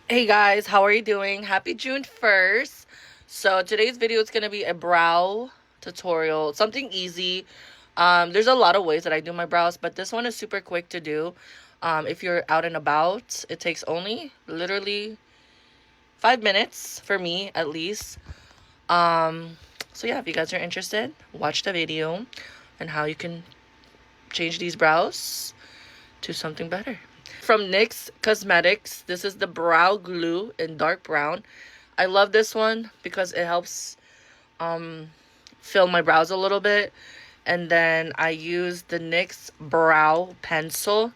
Hey guys, how are you doing? Happy June 1st. So today's video is going to be a brow tutorial, something easy. There's a lot of ways that I do my brows, but this one is super quick to do. If you're out and about, it takes only literally 5 minutes for me at least. So yeah, if you guys are interested, watch the video and how you can change these brows to something better. From NYX Cosmetics, this is the brow glue in dark brown. I love this one because it helps fill my brows a little bit. And then I use the NYX brow pencil.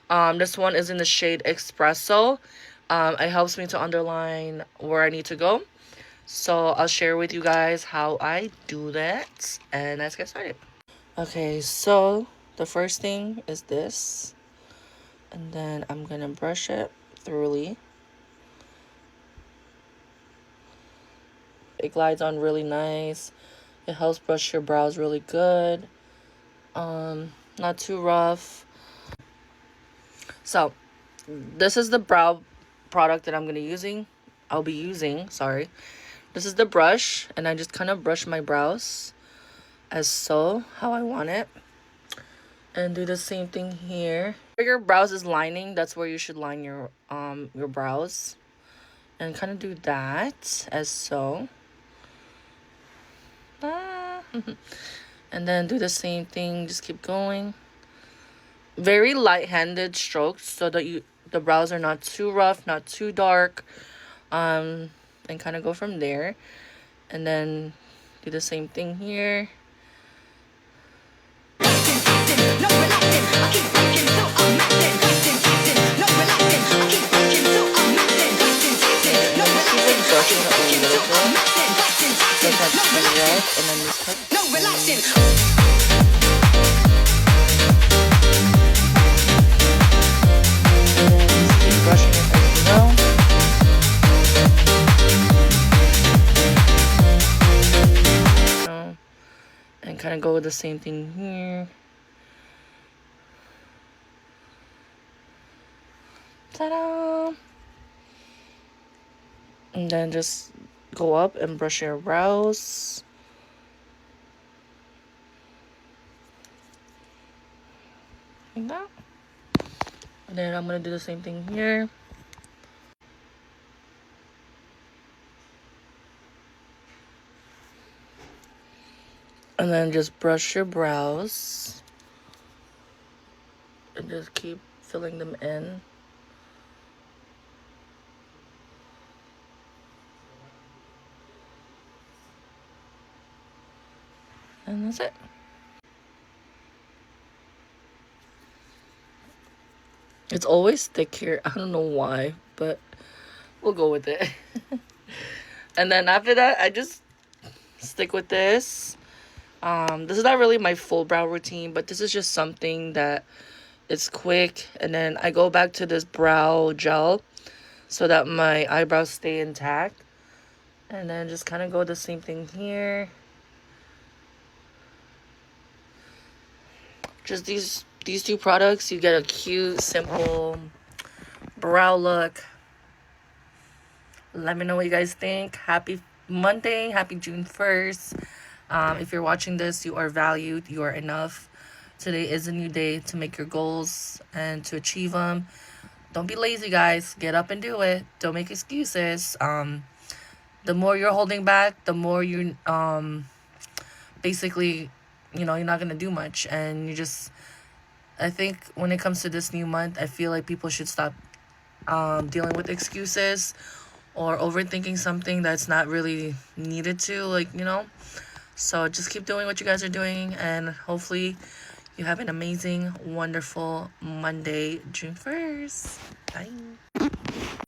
This one is in the shade Espresso. It helps me to underline where I need to go. So I'll share with you guys how I do that, and let's get started. Okay, so the first thing is this. And then I'm going to brush it thoroughly. It glides on really nice. It helps brush your brows really good. Not too rough. So, this is the brow product that I'll be using, sorry. This is the brush, and I just kind of brush my brows as so, how I want it. And do the same thing here. Where your brows is lining, that's where you should line your brows. And kind of do that as so. And then do the same thing, just keep going. Very light-handed strokes so that the brows are not too rough, not too dark. And kind of go from there. And then do the same thing here. And then just cut. No relaxing. And then just keep brushing it as you go. And kind of go with the same thing here. Ta-da! And then just go up and brush your brows. Like that. And then I'm going to do the same thing here. And then just brush your brows. And just keep filling them in. And that's it. It's always thick here. I don't know why, but we'll go with it. And then after that, I just stick with this. This is not really my full brow routine, but this is just something that it's quick. And then I go back to this brow gel so that my eyebrows stay intact. And then just kind of go the same thing here. Just these two products, you get a cute, simple brow look. Let me know what you guys think. Happy Monday. Happy June 1st. If you're watching this, you are valued. You are enough. Today is a new day to make your goals and to achieve them. Don't be lazy, guys. Get up and do it. Don't make excuses. The more you're holding back, the more you basically, you're not going to do much. And I think when it comes to this new month, I feel like people should stop dealing with excuses or overthinking something that's not really needed to, So just keep doing what you guys are doing, and hopefully you have an amazing, wonderful Monday, June 1st. Bye.